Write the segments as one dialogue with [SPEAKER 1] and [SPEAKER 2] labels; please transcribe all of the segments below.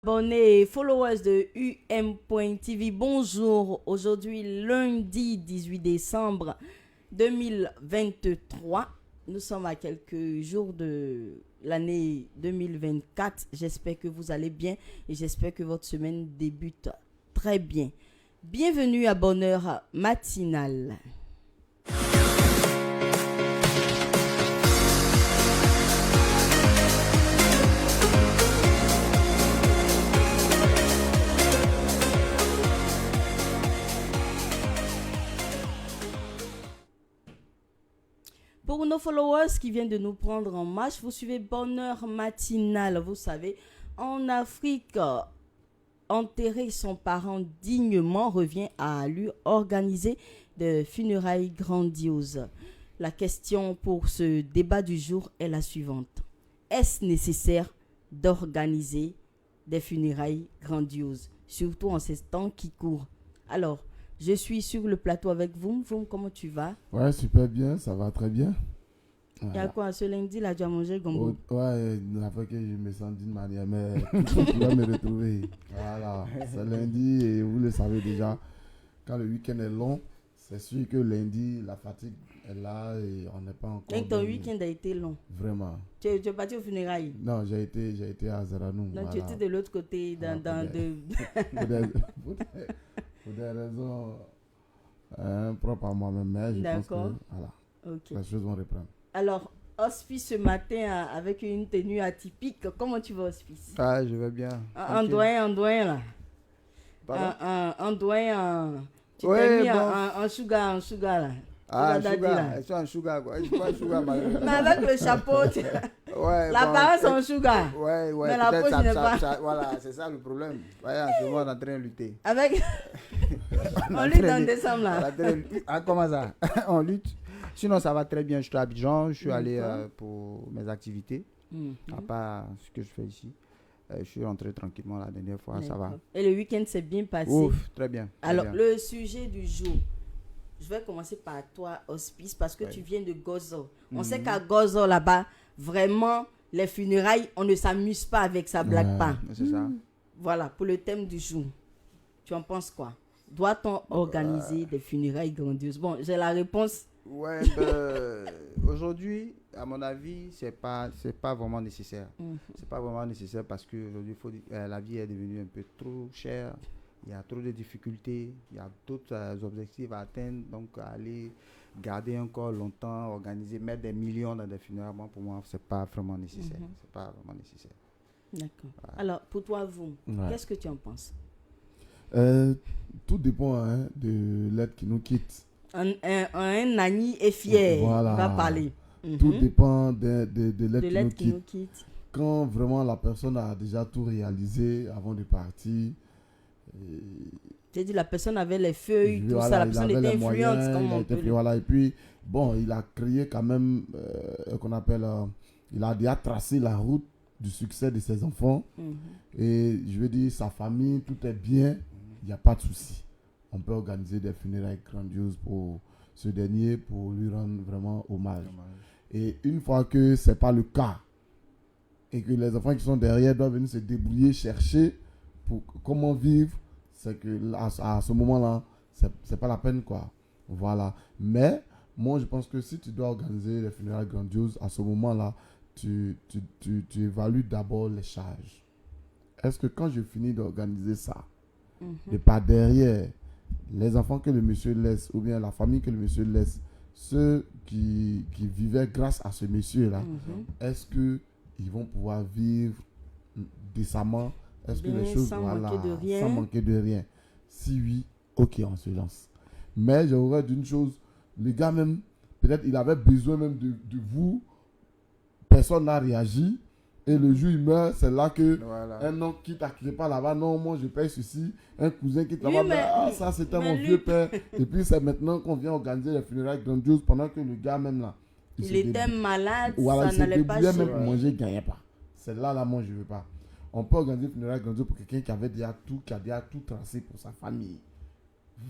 [SPEAKER 1] Abonnés et followers de UM.TV, bonjour. Aujourd'hui, lundi 18 décembre 2023. Nous sommes à quelques jours de l'année 2024. J'espère que vous allez bien et j'espère que votre semaine débute très bien. Bienvenue à Bonheur Matinal. Pour nos followers qui viennent de nous prendre en marche, vous suivez Bonheur Matinal. Vous savez, en Afrique, enterrer son parent dignement revient à lui organiser des funérailles grandioses. La question pour ce débat du jour est la suivante. Est-ce nécessaire d'organiser des funérailles grandioses, surtout en ces temps qui courent? Alors, je suis sur le plateau avec vous. Vroom, comment tu vas?
[SPEAKER 2] Ouais, super bien, ça va très bien.
[SPEAKER 1] Il y a quoi, ce lundi, là, tu as mangé gombo?
[SPEAKER 2] Ouais, la fois que je me sens d'une manière, mais tu vas me retrouver. Voilà, c'est lundi et vous le savez déjà, quand le week-end est long, c'est sûr que lundi, la fatigue est là et on n'est pas encore...
[SPEAKER 1] Donc ton week-end a été long.
[SPEAKER 2] Vraiment.
[SPEAKER 1] Tu es parti au funérailles?
[SPEAKER 2] Non, j'ai été à Zeranou.
[SPEAKER 1] Donc
[SPEAKER 2] voilà.
[SPEAKER 1] tu étais de l'autre côté, dans
[SPEAKER 2] pour des raisons propres à moi-même, mais je pense que voilà,
[SPEAKER 1] okay.
[SPEAKER 2] Les choses vont reprendre.
[SPEAKER 1] Alors, hospice ce matin avec une tenue atypique. Comment tu vas, hospice?
[SPEAKER 3] Ah, je vais bien.
[SPEAKER 1] Un doyen là. Un doyen. Tu t'es mis en sugar là.
[SPEAKER 3] Ah, sugar. Elles sont en sugar quoi. Je suis pas en sugar malheureusement.
[SPEAKER 1] Mais avec le chapeau,
[SPEAKER 3] ouais,
[SPEAKER 1] l'apparence en sugar.
[SPEAKER 3] Ouais.
[SPEAKER 1] Mais la peau, ce n'est pas.
[SPEAKER 3] Voilà, c'est ça le problème. Voyez, en ce moment, on est en train de lutter.
[SPEAKER 1] Avec. On lutte en décembre là.
[SPEAKER 3] Ah, comment ça? On lutte. Sinon, ça va très bien. Je suis à Abidjan. Je suis allé pour mes activités. À part ce que je fais ici. Je suis rentré tranquillement la dernière fois. Ça va.
[SPEAKER 1] Et le week-end s'est bien passé?
[SPEAKER 3] Ouf, très bien.
[SPEAKER 1] Alors, le sujet du jour. Je vais commencer par toi, hospice, parce que tu viens de Gozo. On sait qu'à Gozo, là-bas, vraiment, les funérailles, on ne s'amuse pas avec ça, blague pas.
[SPEAKER 3] C'est ça.
[SPEAKER 1] Voilà, pour le thème du jour. Tu en penses quoi? Doit-on organiser des funérailles grandioses? Bon, j'ai la réponse.
[SPEAKER 3] Ouais, aujourd'hui, à mon avis, c'est pas vraiment nécessaire. C'est pas vraiment nécessaire parce que aujourd'hui, la vie est devenue un peu trop chère. Il y a trop de difficultés, il y a d'autres objectifs à atteindre, donc aller garder encore longtemps, organiser, mettre des millions dans des funérailles, pour moi, c'est pas vraiment nécessaire. C'est pas vraiment nécessaire.
[SPEAKER 1] D'accord. Voilà. Alors, pour toi, vous, qu'est-ce que tu en penses?
[SPEAKER 2] Tout dépend de l'aide qui nous quitte.
[SPEAKER 1] Un Nani est fier,
[SPEAKER 2] voilà.
[SPEAKER 1] Il va parler.
[SPEAKER 2] Tout dépend de l'aide qui nous
[SPEAKER 1] quitte.
[SPEAKER 2] Quand vraiment la personne a déjà tout réalisé avant de partir.
[SPEAKER 1] Tu as dit la personne avait les feuilles, tout ça, la personne était influente.
[SPEAKER 2] Voilà, et puis, bon, il a créé quand même, qu'on appelle, il a déjà tracé la route du succès de ses enfants. Et je veux dire, sa famille, tout est bien, il n'y a pas de souci. On peut organiser des funérailles grandioses pour ce dernier, pour lui rendre vraiment hommage. Et une fois que ce n'est pas le cas, et que les enfants qui sont derrière doivent venir se débrouiller, chercher pour comment vivre, c'est que à ce moment-là, c'est pas la peine, quoi. Voilà. Mais moi, je pense que si tu dois organiser les funérailles grandioses, à ce moment-là, tu évalues d'abord les charges. Est-ce que quand je finis d'organiser ça, et par derrière, les enfants que le monsieur laisse, ou bien la famille que le monsieur laisse, ceux qui vivaient grâce à ce monsieur-là, est-ce qu'ils vont pouvoir vivre décemment? Est-ce que les choses,
[SPEAKER 1] sans manquer
[SPEAKER 2] de rien? Si oui, ok, on se lance. Mais j'aurais d'une chose, le gars même, peut-être il avait besoin même de vous, personne n'a réagi, et le jour il meurt, c'est là que un oncle qui t'a quitté pas là-bas, non, moi je paye ceci, un cousin qui t'a dit, ça c'était mon vieux père, et puis c'est maintenant qu'on vient organiser les funérailles grandioses pendant que le gars même là,
[SPEAKER 1] il était malade,
[SPEAKER 2] voilà,
[SPEAKER 1] ça n'allait pas
[SPEAKER 2] même pour manger, il ne gagnait pas. C'est là, moi je veux pas. On peut organiser une funéraille grandiose pour quelqu'un qui avait déjà tout, qui a déjà tout tracé pour sa famille.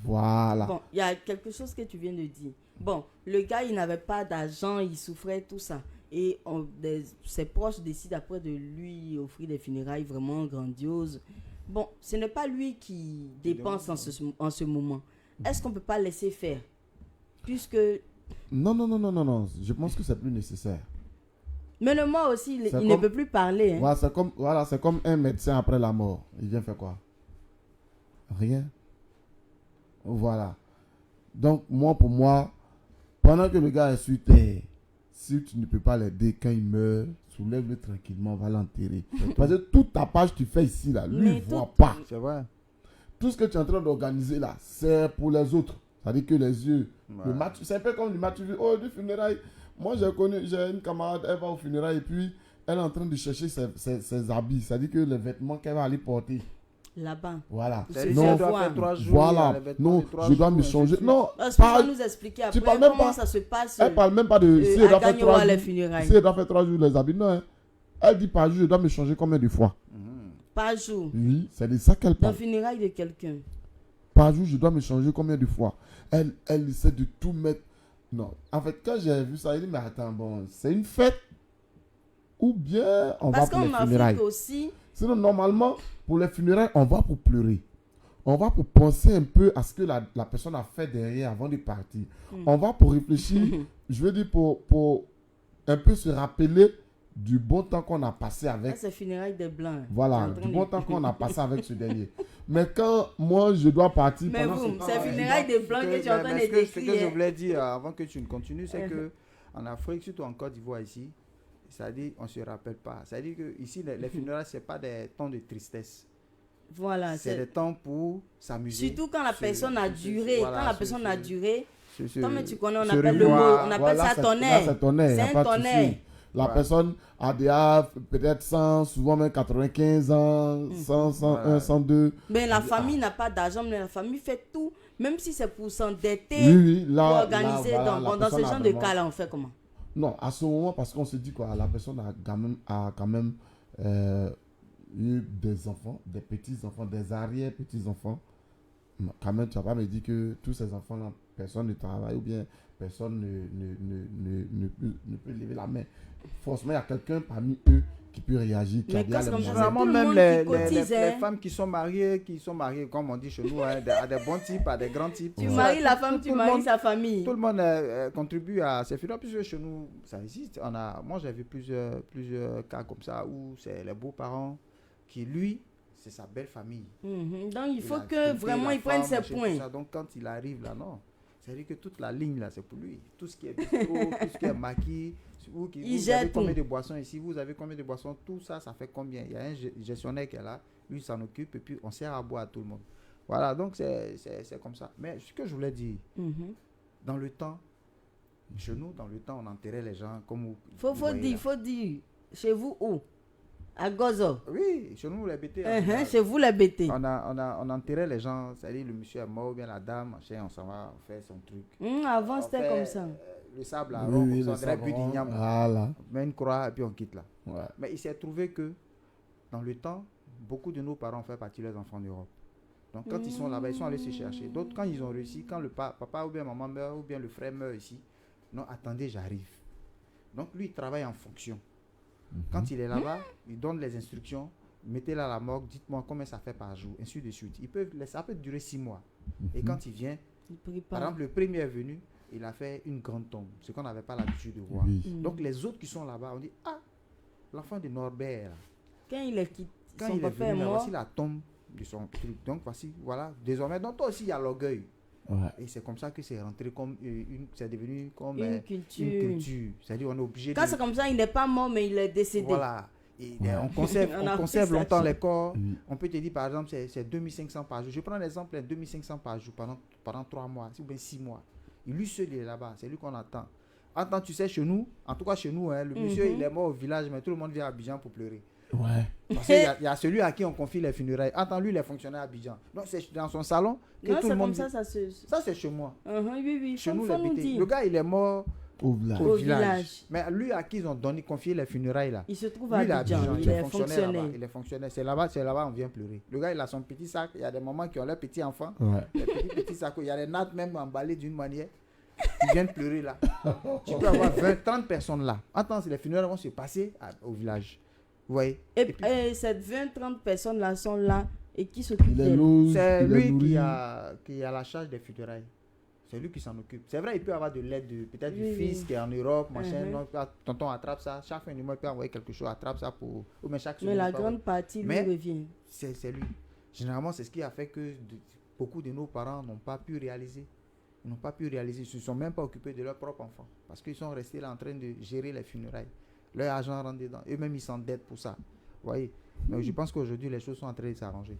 [SPEAKER 2] Voilà.
[SPEAKER 1] Bon, il y a quelque chose que tu viens de dire. Bon, le gars, il n'avait pas d'argent, il souffrait, tout ça. et ses proches décident après de lui offrir des funérailles vraiment grandioses. Bon, ce n'est pas lui qui dépense en ce moment. Est-ce qu'on ne peut pas laisser faire? Puisque...
[SPEAKER 2] Non. Je pense que c'est plus nécessaire.
[SPEAKER 1] Mais le mort aussi, il ne peut plus parler. Hein.
[SPEAKER 2] Voilà, c'est comme un médecin après la mort. Il vient faire quoi? Rien. Voilà. Donc, pour moi, pendant que le gars est sur terre, si tu ne peux pas l'aider, quand il meurt, soulève-le tranquillement, va l'enterrer. Parce que toute ta page que tu fais ici, là, lui, il ne voit pas.
[SPEAKER 3] C'est vrai.
[SPEAKER 2] Tout ce que tu es en train d'organiser là, c'est pour les autres. C'est-à-dire que les yeux, c'est un peu comme le match, du funérail. Moi, j'ai une camarade, elle va au funérail et puis elle est en train de chercher ses habits. C'est-à-dire que les vêtements qu'elle va aller porter.
[SPEAKER 1] Là-bas.
[SPEAKER 2] Voilà.
[SPEAKER 3] Non, doit faire 3 jours.
[SPEAKER 2] Voilà. Non, je dois me changer. Non,
[SPEAKER 1] tu vas nous expliquer après comment ça se passe.
[SPEAKER 2] Elle parle même pas de si elle doit faire 3 jours.
[SPEAKER 1] Si
[SPEAKER 2] elle doit faire 3 jours les habits. Non, hein. Elle dit par jour, je dois me changer combien de fois?
[SPEAKER 1] Par jour.
[SPEAKER 2] Oui, c'est de ça qu'elle parle.
[SPEAKER 1] Dans le funérail de quelqu'un.
[SPEAKER 2] Par jour, je dois me changer combien de fois? Elle essaie de tout mettre. Non. En fait, quand j'ai vu ça, elle dit, mais attends, bon, c'est une fête ou bien on va pour les funérailles?
[SPEAKER 1] Parce qu'en Afrique aussi...
[SPEAKER 2] Sinon, normalement, pour les funérailles, on va pour pleurer. On va pour penser un peu à ce que la personne a fait derrière avant de partir. On va pour réfléchir, je veux dire, pour un peu se rappeler du bon temps qu'on a passé avec.
[SPEAKER 1] C'est funérailles des Blancs.
[SPEAKER 2] Voilà, du bon temps qu'on a passé avec ce dernier. Mais quand moi, je dois partir...
[SPEAKER 1] Mais c'est funérailles des Blancs que tu es en train de décrire.
[SPEAKER 3] Ce que je voulais dire avant que tu ne continues, c'est qu'en Afrique, surtout en Côte d'Ivoire ici, c'est-à-dire on ne se rappelle pas. C'est-à-dire que ici les funérailles, ce n'est pas des temps de tristesse.
[SPEAKER 1] Voilà.
[SPEAKER 3] C'est des temps pour s'amuser.
[SPEAKER 1] Surtout quand la personne a duré. Quand la personne a duré, comme tu connais, on
[SPEAKER 2] se
[SPEAKER 1] appelle le mot, on appelle ça tonnerre.
[SPEAKER 2] C'est un tonnerre. La personne a déjà peut-être 100, souvent même 95 ans, 100, 101, 102.
[SPEAKER 1] Mais la famille n'a pas d'argent, mais la famille fait tout, même si c'est pour s'endetter, pour organiser. Dans ce genre de cas-là, on fait comment?
[SPEAKER 2] Non, à ce moment, parce qu'on se dit quoi, la personne a quand même eu des enfants, des petits-enfants, des arrière-petits-enfants. Quand même, tu ne vas pas me dire que tous ces enfants-là, personne ne travaille ou bien personne ne peut lever la main. Forcément, il y a quelqu'un parmi eux qui peut réagir.
[SPEAKER 1] Mais
[SPEAKER 3] vraiment, même les femmes qui sont mariées, comme on dit chez nous, à des bons types, à des grands types.
[SPEAKER 1] Tu maries la femme, tu maries sa famille.
[SPEAKER 3] Tout le monde contribue à ces funérailles, puisque chez nous, ça existe. Moi, j'ai vu plusieurs cas comme ça où c'est les beaux-parents qui, lui, c'est sa belle famille.
[SPEAKER 1] Donc, il faut que vraiment il prenne ses points.
[SPEAKER 3] Donc, quand il arrive là, non. C'est-à-dire que toute la ligne là, c'est pour lui. Tout ce qui est bistrot, tout ce qui est maquis, vous avez combien de boissons ici, vous avez combien de boissons, tout ça, ça fait combien? Il y a un gestionnaire qui est là, lui s'en occupe et puis on sert à boire à tout le monde. Voilà, donc c'est comme ça. Mais ce que je voulais dire, dans le temps, chez nous, on enterrait les gens comme vous.
[SPEAKER 1] Faut dire, chez vous où? À Gozo.
[SPEAKER 3] Oui, chez nous les bêtés.
[SPEAKER 1] Chez vous les bêtés.
[SPEAKER 3] On enterrait les gens, c'est-à-dire le monsieur est mort, bien la dame, machin, on s'en va, on fait son truc.
[SPEAKER 1] Avant c'était comme ça.
[SPEAKER 3] Le sable à
[SPEAKER 2] oui,
[SPEAKER 3] on dirait plus d'igname.
[SPEAKER 2] Voilà.
[SPEAKER 3] On met une croix et puis on quitte là.
[SPEAKER 2] Ouais.
[SPEAKER 3] Mais il s'est trouvé que dans le temps, beaucoup de nos parents ont fait partie de leurs enfants d'Europe. Donc quand ils sont là-bas, ils sont allés se chercher. D'autres, quand ils ont réussi, quand le papa ou bien maman meurt ou bien le frère meurt ici, non, attendez, j'arrive. Donc lui, il travaille en fonction. Quand il est là-bas, il donne les instructions, mettez-la à la morgue, dites-moi combien ça fait par jour, ainsi de suite. Ça peut durer 6 mois. Et quand il vient, par exemple, le premier est venu, il a fait une grande tombe, ce qu'on n'avait pas l'habitude de voir. Donc les autres qui sont là-bas, on dit, ah, l'enfant de Norbert,
[SPEAKER 1] quand il est quitté,
[SPEAKER 3] quand il est venu, voici la tombe de son truc. Donc voici, voilà, désormais, donc toi aussi, il y a l'orgueil.
[SPEAKER 2] Ouais.
[SPEAKER 3] Et c'est comme ça que c'est rentré comme c'est devenu comme
[SPEAKER 1] une culture.
[SPEAKER 3] C'est-à-dire on est obligé
[SPEAKER 1] quand c'est comme ça, il n'est pas mort mais il est décédé.
[SPEAKER 3] Voilà. Et on conserve longtemps les corps. On peut te dire par exemple c'est 2500 par jour. Je prends l'exemple 2500 par jour pendant 3 mois ou bien 6 mois. Et lui seul il est là-bas, c'est lui qu'on attend. Attends, tu sais, chez nous, en tout cas chez nous, le monsieur il est mort au village, mais tout le monde vient à Abidjan pour pleurer.
[SPEAKER 2] Ouais.
[SPEAKER 3] Parce qu'il y a celui à qui on confie les funérailles. Attends, lui, il est fonctionnaire à Abidjan. Donc, c'est dans son salon que
[SPEAKER 1] non,
[SPEAKER 3] tout le monde.
[SPEAKER 1] Ça,
[SPEAKER 3] ça, c'est chez moi.
[SPEAKER 1] Oui.
[SPEAKER 3] Chez nous, le gars, il est mort
[SPEAKER 2] au
[SPEAKER 3] village. Mais lui, à qui ils ont confié les funérailles là.
[SPEAKER 1] Il se trouve à Abidjan. Il est fonctionnaire.
[SPEAKER 3] Il est fonctionnaire. C'est là-bas, on vient pleurer. Le gars, il a son petit sac. Il y a des mamans qui ont leurs petits enfants.
[SPEAKER 2] Ouais.
[SPEAKER 3] Les petits sacs. Il y a des nattes même emballées d'une manière. qui viennent pleurer là. Tu peux avoir 20, 30 personnes là. Attends, les funérailles vont se passer au village. Vous voyez?
[SPEAKER 1] Et puis, ces 20-30 personnes-là sont là et qui s'occupent d'elles?
[SPEAKER 3] C'est lui qui a la charge des funérailles. C'est lui qui s'en occupe. C'est vrai, il peut avoir de l'aide peut-être du fils qui est en Europe, machin. Donc, tonton attrape ça. Chaque fin du mois, il peut envoyer quelque chose, attrape ça pour. Ou mais chaque
[SPEAKER 1] mais la grande partie lui revient.
[SPEAKER 3] C'est lui. Généralement, c'est ce qui a fait que beaucoup de nos parents n'ont pas pu réaliser. Ils n'ont pas pu réaliser. Ils ne se sont même pas occupés de leurs propres enfants. Parce qu'ils sont restés là en train de gérer les funérailles. Leur argent rentre dedans. Eux-mêmes, ils s'endettent pour ça. Vous voyez? Mais je pense qu'aujourd'hui, les choses sont en train de s'arranger.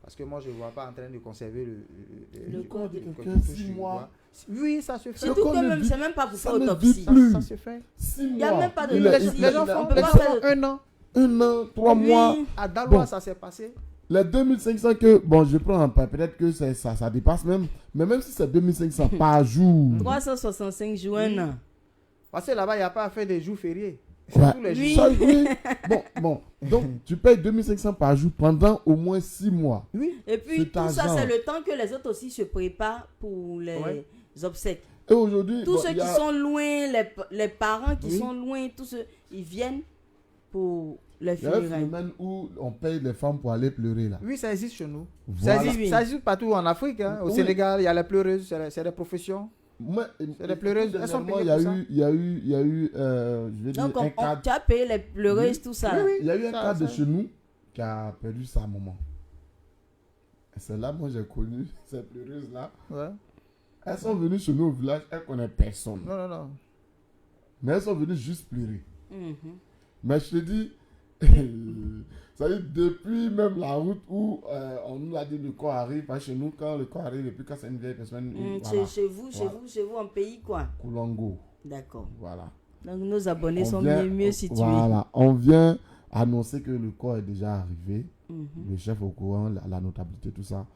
[SPEAKER 3] Parce que moi, je ne vois pas en train de conserver
[SPEAKER 1] le corps de
[SPEAKER 2] quelqu'un 6 mois.
[SPEAKER 3] Oui, ça se fait.
[SPEAKER 1] Surtout que même, c'est même pas pour faire autopsie.
[SPEAKER 3] Ça se fait.
[SPEAKER 2] 6 mois.
[SPEAKER 1] Il n'y a même pas de
[SPEAKER 3] Les enfants font 1 an.
[SPEAKER 2] 1 an, 3 mois.
[SPEAKER 3] À Daloa, ça s'est passé.
[SPEAKER 2] Les 2500 que, bon, je prends un pas, peut-être que ça dépasse même, mais même si c'est 2500 par jour.
[SPEAKER 1] 365 jours, 1 an.
[SPEAKER 3] Parce que là-bas, il n'y a pas à faire des jours fériés.
[SPEAKER 2] Ouais.
[SPEAKER 3] Tous les
[SPEAKER 1] Oui.
[SPEAKER 3] jours.
[SPEAKER 2] Oui. Bon. Donc, tu payes 2500 par jour pendant au moins 6 mois.
[SPEAKER 3] Oui.
[SPEAKER 1] Et puis,
[SPEAKER 2] Cet
[SPEAKER 1] tout ça,
[SPEAKER 2] argent.
[SPEAKER 1] c'est le temps que les autres aussi se préparent pour les obsèques.
[SPEAKER 2] Et aujourd'hui,
[SPEAKER 1] Tous
[SPEAKER 2] bon,
[SPEAKER 1] ceux
[SPEAKER 2] il y
[SPEAKER 1] qui
[SPEAKER 2] a-
[SPEAKER 1] sont loin, les parents qui
[SPEAKER 3] Oui.
[SPEAKER 1] sont loin, tous ceux, ils viennent pour les
[SPEAKER 2] il y a un
[SPEAKER 1] funérailles.
[SPEAKER 2] phénomène où on paye les femmes pour aller pleurer là.
[SPEAKER 3] Oui, ça existe chez nous.
[SPEAKER 2] Voilà.
[SPEAKER 3] Ça existe partout en Afrique. Hein. Au
[SPEAKER 2] Oui.
[SPEAKER 3] Sénégal, il y a les pleureuses, c'est des professions.
[SPEAKER 2] Moi,
[SPEAKER 3] C'est les pleureuses, elles sont
[SPEAKER 2] dernièrement,
[SPEAKER 3] payées pour ça.
[SPEAKER 2] il y a eu, je vais dire,
[SPEAKER 1] Donc,
[SPEAKER 2] un cadre.
[SPEAKER 1] tu as payé les pleureuses, tout ça. là.
[SPEAKER 2] Il y a eu un
[SPEAKER 3] Ça,
[SPEAKER 2] cadre de
[SPEAKER 3] ça.
[SPEAKER 2] chez nous qui a perdu sa maman. Et c'est là, moi, j'ai connu ces pleureuses-là.
[SPEAKER 3] Ouais.
[SPEAKER 2] Elles sont venues chez nous au village, elles ne connaissent personne.
[SPEAKER 3] Non.
[SPEAKER 2] Mais elles sont venues juste pleurer.
[SPEAKER 1] Mhm.
[SPEAKER 2] Mais je te dis, ça veut dire, depuis même la route où on nous a dit le corps arrive, parce que chez nous, quand le corps arrive, et puis quand c'est une vieille personne, voilà,
[SPEAKER 1] Chez vous, en pays, quoi.
[SPEAKER 2] Koulongo,
[SPEAKER 1] D'accord.
[SPEAKER 2] voilà.
[SPEAKER 1] Donc, nos abonnés
[SPEAKER 2] On
[SPEAKER 1] sont
[SPEAKER 2] vient-
[SPEAKER 1] mieux situés.
[SPEAKER 2] Voilà, on vient annoncer que le corps est déjà arrivé.
[SPEAKER 1] Mhm.
[SPEAKER 2] Le chef au courant, la notabilité, tout ça,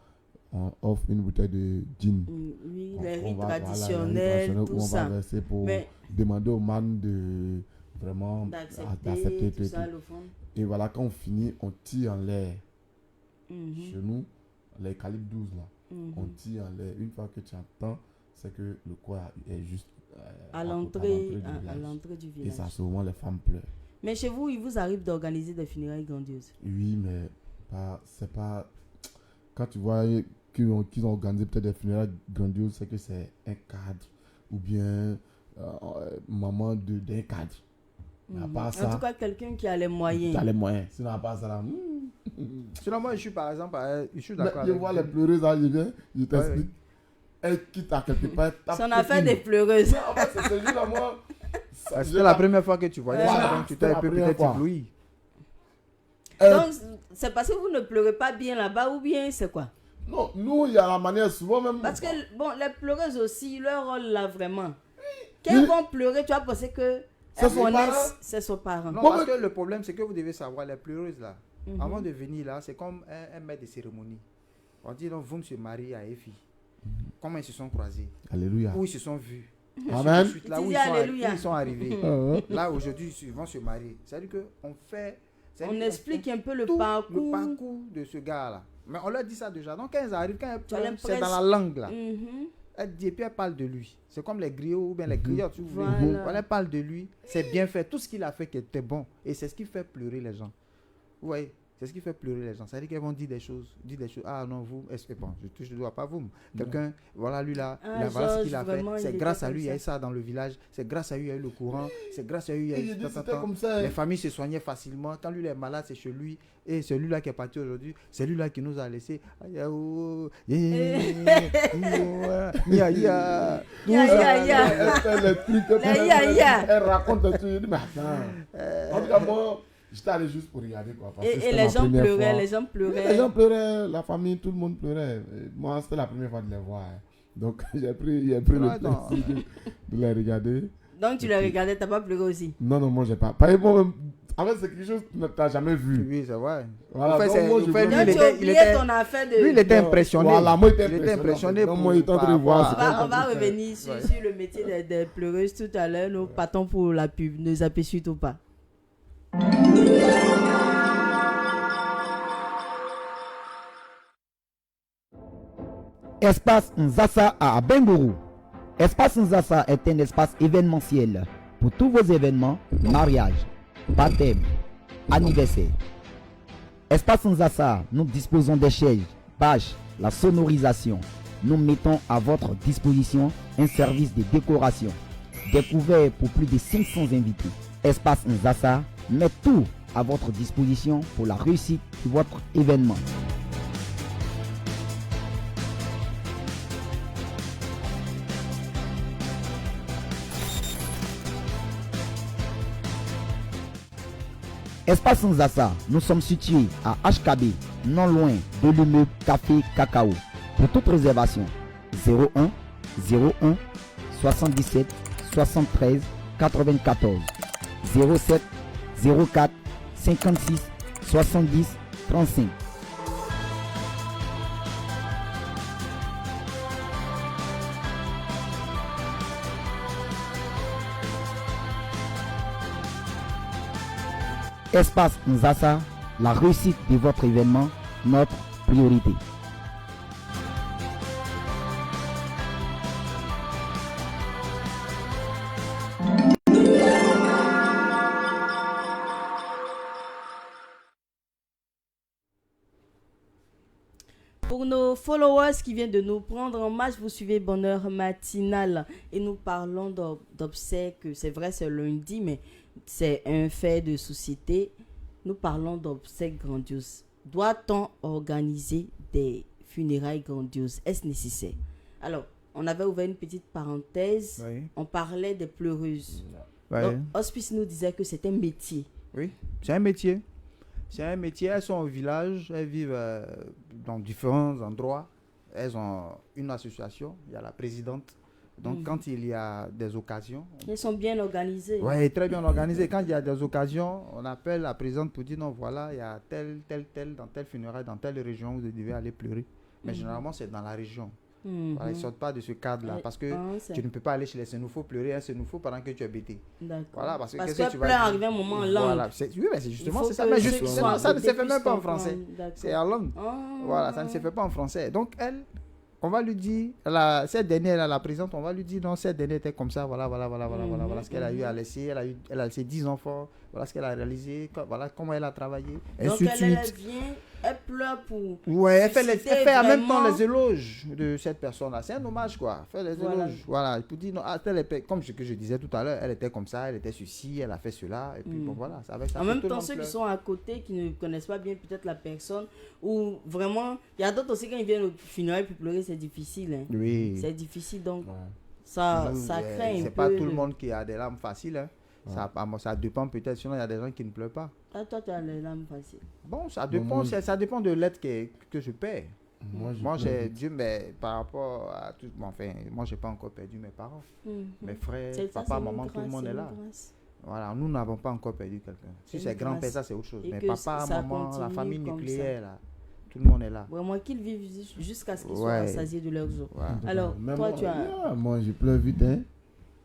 [SPEAKER 2] on offre une bouteille de gin.
[SPEAKER 1] Oui,
[SPEAKER 2] On-
[SPEAKER 1] les
[SPEAKER 2] on
[SPEAKER 1] rites
[SPEAKER 2] va- voilà,
[SPEAKER 1] traditionnels,
[SPEAKER 2] les rites
[SPEAKER 1] tout
[SPEAKER 2] traditionnels où on
[SPEAKER 1] ça.
[SPEAKER 2] va verser pour
[SPEAKER 1] Mais
[SPEAKER 2] demander aux man de vraiment
[SPEAKER 1] d'accepter tout ça,
[SPEAKER 2] tout.
[SPEAKER 1] le fond.
[SPEAKER 2] Et voilà, quand on finit, on tire en l'air.
[SPEAKER 1] Mhm.
[SPEAKER 2] Chez nous, les calibres 12 là,
[SPEAKER 1] Mhm.
[SPEAKER 2] on tire en l'air. Une fois que tu entends, c'est que le corps est juste
[SPEAKER 1] À
[SPEAKER 2] l'entrée
[SPEAKER 1] l'entrée du
[SPEAKER 2] Et
[SPEAKER 1] village.
[SPEAKER 2] ça, souvent, les femmes pleurent.
[SPEAKER 1] Mais chez vous, il vous arrive d'organiser des funérailles grandioses.
[SPEAKER 2] Oui, mais c'est pas. Quand tu vois qu'ils ont organisé peut-être des funérailles grandioses, c'est que c'est un cadre ou bien maman d'un cadre. Mais à
[SPEAKER 1] Mhm.
[SPEAKER 2] part
[SPEAKER 1] En
[SPEAKER 2] ça,
[SPEAKER 1] tout cas, quelqu'un qui a les moyens.
[SPEAKER 2] tu as les moyens. Sinon, à part ça, là.
[SPEAKER 3] Sinon, moi, je suis par exemple, je suis
[SPEAKER 2] Mais
[SPEAKER 3] d'accord
[SPEAKER 2] je
[SPEAKER 3] avec
[SPEAKER 2] vois
[SPEAKER 3] vous.
[SPEAKER 2] les pleureuses, là, je viens, je t'explique.
[SPEAKER 3] Ouais, ouais.
[SPEAKER 2] Elle quitte à quelque part. tape
[SPEAKER 1] Son affaire
[SPEAKER 2] une.
[SPEAKER 1] des pleureuses.
[SPEAKER 2] Mais en fait, c'est ce jour-là, moi.
[SPEAKER 3] C'était la première fois que tu voyais
[SPEAKER 2] Voilà,
[SPEAKER 3] ça, donc tu
[SPEAKER 2] c'était
[SPEAKER 3] t'es
[SPEAKER 2] la
[SPEAKER 3] un peu
[SPEAKER 2] première
[SPEAKER 3] peut-être
[SPEAKER 2] fois.
[SPEAKER 3] ébloui.
[SPEAKER 1] Donc, c'est parce que vous ne pleurez pas bien là-bas ou bien c'est quoi?
[SPEAKER 2] Non, nous, il y a la manière, souvent même.
[SPEAKER 1] Parce que, bon, les pleureuses aussi, leur rôle là, vraiment. Quand elles vont pleurer, tu vas penser que
[SPEAKER 2] C'est son parent.
[SPEAKER 1] c'est son parent.
[SPEAKER 3] Non,
[SPEAKER 2] Bon,
[SPEAKER 3] parce
[SPEAKER 2] mais-
[SPEAKER 3] que le problème, c'est que vous devez savoir, les pleureuses là,
[SPEAKER 1] Mhm.
[SPEAKER 3] avant de venir là, c'est comme un maître de cérémonie. On dit donc, vous me mariez à Effie. Comment ils se sont croisés?
[SPEAKER 2] Alléluia.
[SPEAKER 3] Où ils se sont vus?
[SPEAKER 2] Amen.
[SPEAKER 3] Ensuite, là
[SPEAKER 1] Tu
[SPEAKER 3] où
[SPEAKER 1] dis
[SPEAKER 3] ils sont,
[SPEAKER 1] Alléluia.
[SPEAKER 3] où ils sont arrivés. Là, aujourd'hui, ils vont se marier. C'est-à-dire qu'on fait.
[SPEAKER 1] On explique un peu le
[SPEAKER 3] tout
[SPEAKER 1] parcours.
[SPEAKER 3] le parcours de ce gars-là. Mais on leur dit ça déjà. Donc, quand ils arrivent, quand elles
[SPEAKER 1] Tu as
[SPEAKER 3] pleurent, c'est
[SPEAKER 1] l'impression-
[SPEAKER 3] dans la langue là.
[SPEAKER 1] Mhm.
[SPEAKER 3] Elle dit, et puis elle parle de lui. C'est comme les griots ou bien les griottes, si vous voulez.
[SPEAKER 1] Voilà.
[SPEAKER 3] Quand elle parle de lui, c'est bien fait. Tout ce qu'il a fait qui était bon. Et c'est ce qui fait pleurer les gens. Vous voyez? C'est ce qui fait pleurer les gens. C'est-à-dire qu'elles vont dire des choses. Ah non, vous, est-ce que bon, je touche le doigt, pas vous. Quelqu'un, voilà lui là,
[SPEAKER 1] Ah,
[SPEAKER 3] voilà ce
[SPEAKER 1] Georges,
[SPEAKER 3] qu'il a fait.
[SPEAKER 1] vraiment, il
[SPEAKER 3] C'est
[SPEAKER 1] était
[SPEAKER 3] grâce à
[SPEAKER 1] comme
[SPEAKER 3] lui, il y a eu
[SPEAKER 1] ça.
[SPEAKER 3] ça dans le village. C'est grâce à lui, il y a eu le courant. C'est grâce à lui, il y a
[SPEAKER 2] Et
[SPEAKER 3] eu
[SPEAKER 2] je dis,
[SPEAKER 3] tant, tant,
[SPEAKER 2] c'était
[SPEAKER 3] tant.
[SPEAKER 2] comme ça.
[SPEAKER 3] Les familles se soignaient facilement. Quand lui il est malade, c'est chez lui. Et celui-là qui est parti aujourd'hui, c'est lui-là qui nous a laissé. Aïe, oh, yeah, yeah, yeah.
[SPEAKER 2] Elle fait les trucs.
[SPEAKER 1] ya.
[SPEAKER 2] Elle raconte des trucs. Je dis, mais attends. En tout cas, moi, j'étais allé juste pour regarder quoi. parce que
[SPEAKER 1] Et
[SPEAKER 2] c'était
[SPEAKER 1] les
[SPEAKER 2] ma
[SPEAKER 1] gens
[SPEAKER 2] première
[SPEAKER 1] pleuraient,
[SPEAKER 2] fois.
[SPEAKER 1] les gens
[SPEAKER 2] Oui,
[SPEAKER 1] pleuraient.
[SPEAKER 2] les gens pleuraient, la famille, tout le monde pleurait. Et moi, c'était la première fois de les voir. hein. Donc, j'ai pris le
[SPEAKER 3] Attends.
[SPEAKER 2] plaisir de les regarder.
[SPEAKER 1] Donc tu les regardais, t'as pas pleuré aussi.
[SPEAKER 2] Non, moi, j'ai pas. Par exemple, en fait, c'est quelque chose que tu n'as jamais vu.
[SPEAKER 3] Oui, c'est vrai.
[SPEAKER 2] Voilà,
[SPEAKER 3] En fait,
[SPEAKER 2] donc
[SPEAKER 3] c'est-
[SPEAKER 2] moi,
[SPEAKER 3] en
[SPEAKER 2] je
[SPEAKER 3] fait,
[SPEAKER 2] veux-
[SPEAKER 1] Donc
[SPEAKER 3] il
[SPEAKER 1] tu as
[SPEAKER 3] était-
[SPEAKER 1] oublié
[SPEAKER 3] il était-
[SPEAKER 1] ton affaire de...
[SPEAKER 3] Lui, il était
[SPEAKER 2] Non,
[SPEAKER 3] impressionné.
[SPEAKER 2] Voilà, moi,
[SPEAKER 3] Il était impressionné.
[SPEAKER 2] Donc, moi, il était en train de
[SPEAKER 3] par
[SPEAKER 2] voir.
[SPEAKER 3] rapport
[SPEAKER 2] c'est
[SPEAKER 3] à-
[SPEAKER 2] quoi
[SPEAKER 1] On va
[SPEAKER 2] qu'on peut
[SPEAKER 1] revenir sur,
[SPEAKER 3] Ouais.
[SPEAKER 1] sur le métier des pleureuses tout à l'heure. Nous partons pour la pub. Ne zappez surtout pas.
[SPEAKER 4] Espace Nzassa à Abengourou. Espace Nzassa est un espace événementiel pour tous vos événements, mariage, baptême, anniversaire. Espace Nzassa, nous disposons des chaises, bâches, la sonorisation. Nous mettons à votre disposition un service de décoration. Découvert pour plus de 500 invités. Espace Nzassa met tout à votre disposition pour la réussite de votre événement. Espace Nzassa, nous sommes situés à HKB, non loin de l'immeuble Café Cacao. Pour toute réservation, 01 01 77 73 94 07 04 56 70 35. Espace Nzassa, la réussite de votre événement, notre priorité.
[SPEAKER 1] Pour nos followers qui viennent de nous prendre en marche, vous suivez Bonheur Matinal et nous parlons d'obsèques. C'est vrai, c'est lundi, mais c'est un fait de société. Nous parlons d'obsèques grandioses. Doit-on organiser des funérailles grandioses? Est-ce nécessaire? Alors, on avait ouvert une petite parenthèse.
[SPEAKER 3] Oui.
[SPEAKER 1] On parlait des pleureuses.
[SPEAKER 3] Ouais.
[SPEAKER 1] Donc, Hospice nous disait que c'est un métier.
[SPEAKER 3] Oui, c'est un métier. C'est un métier. Elles sont au village, elles vivent dans différents endroits. Elles ont une association, il y a la présidente. Donc, quand il y a des occasions...
[SPEAKER 1] Elles sont bien organisées.
[SPEAKER 3] Oui, très bien organisées. Quand il y a des occasions, on appelle la présidente pour dire non, voilà, il y a tel, dans telle funéraille, dans telle région, vous devez aller pleurer. Mais généralement, c'est dans la région. Voilà, ils ne sortent pas de ce cadre-là parce que tu ne peux pas aller chez les Sénoufos pleurer un Sénoufo pendant que tu es bêté.
[SPEAKER 1] D'accord.
[SPEAKER 3] Voilà, parce que
[SPEAKER 1] qu'elle pleure arrive un moment en langue.
[SPEAKER 3] Voilà, oui, mais c'est justement c'est ça.
[SPEAKER 1] que
[SPEAKER 3] Mais
[SPEAKER 1] ceux qui sont à
[SPEAKER 3] ça ne se
[SPEAKER 1] côté
[SPEAKER 3] fait même pas en
[SPEAKER 1] puissent
[SPEAKER 3] français.
[SPEAKER 1] comprendre. D'accord.
[SPEAKER 3] C'est en langue. Voilà, ça ne se fait pas en français. Donc, elle, on va lui dire, cette dernière, la présidente, on va lui dire non, cette dernière était comme ça, voilà ce qu'elle a eu à laisser. Elle a laissé 10 enfants, voilà ce qu'elle a réalisé, voilà comment elle a travaillé. Et
[SPEAKER 1] donc, elle vient, elle pleure pour.
[SPEAKER 3] Ouais, elle fait en même temps
[SPEAKER 1] vraiment
[SPEAKER 3] les éloges de cette personne-là. C'est un hommage, quoi. Elle fait les éloges. Voilà. Pour dire, non, comme ce que je disais tout à l'heure, elle était comme ça, elle était ceci, elle a fait cela. Et puis, bon, voilà. Ça, avec ça,
[SPEAKER 1] en même
[SPEAKER 3] tout le
[SPEAKER 1] temps,
[SPEAKER 3] monde
[SPEAKER 1] ceux
[SPEAKER 3] pleure.
[SPEAKER 1] qui sont à côté, qui ne connaissent pas bien peut-être la personne, ou vraiment. Il y a d'autres aussi, quand ils viennent au funérail pour pleurer, c'est difficile. Hein.
[SPEAKER 3] Oui.
[SPEAKER 1] C'est difficile, donc ça craint un peu.
[SPEAKER 3] C'est pas tout le monde qui a des larmes faciles. Hein. Ça dépend peut-être, sinon il y a des gens qui ne pleurent pas.
[SPEAKER 1] Ah, toi, tu as les larmes faciles.
[SPEAKER 3] Bon, ça dépend, ça dépend de l'aide que je paie. Moi, j'ai
[SPEAKER 2] pleure
[SPEAKER 3] Dieu, mais par rapport à tout, enfin, moi, j'ai pas encore perdu mes parents. Mes frères, papa, maman, tout le monde est là. Voilà, nous n'avons pas encore perdu quelqu'un. Si c'est grand-père, ça c'est autre chose.
[SPEAKER 1] Et
[SPEAKER 3] Mais
[SPEAKER 1] que
[SPEAKER 3] papa,
[SPEAKER 1] ça
[SPEAKER 3] maman, la
[SPEAKER 1] continue
[SPEAKER 3] famille
[SPEAKER 1] comme
[SPEAKER 3] nucléaire, là, tout le monde est là.
[SPEAKER 1] Vraiment, qu'ils vivent jusqu'à ce qu'ils soient
[SPEAKER 3] Ouais.
[SPEAKER 1] rassasiés de leurs os.
[SPEAKER 3] Ouais.
[SPEAKER 1] Alors,
[SPEAKER 2] Même
[SPEAKER 1] toi,
[SPEAKER 2] moi,
[SPEAKER 1] tu as.
[SPEAKER 2] moi, je pleure vite, hein.